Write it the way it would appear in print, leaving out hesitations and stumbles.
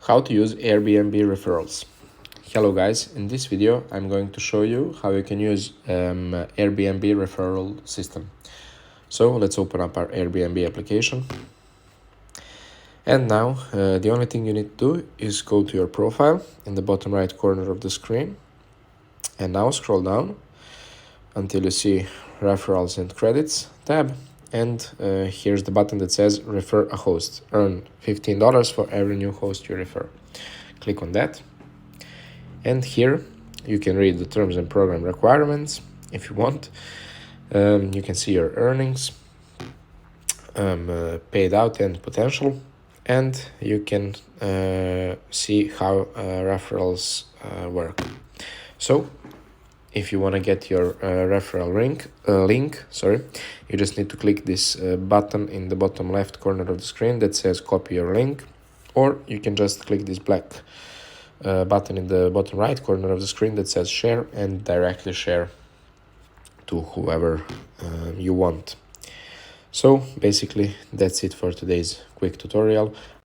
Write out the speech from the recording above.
How to use Airbnb referrals. Hello guys, in this video I'm going to show you how you can use Airbnb referral system. So let's open up our Airbnb application. And now the only thing you need to do is go to your profile in the bottom right corner of the screen. And now scroll down until you see referrals and credits tab. And here's the button that says refer a host. Earn $15 for every new host you refer. Click on that. And here you can read the terms and program requirements if you want. You can see your earnings, paid out and potential. And you can see how referrals work. So if you want to get your referral link, you just need to click this button in the bottom left corner of the screen that says copy your link, or you can just click this black button in the bottom right corner of the screen that says share and directly share to whoever you want. So basically that's it for today's quick tutorial.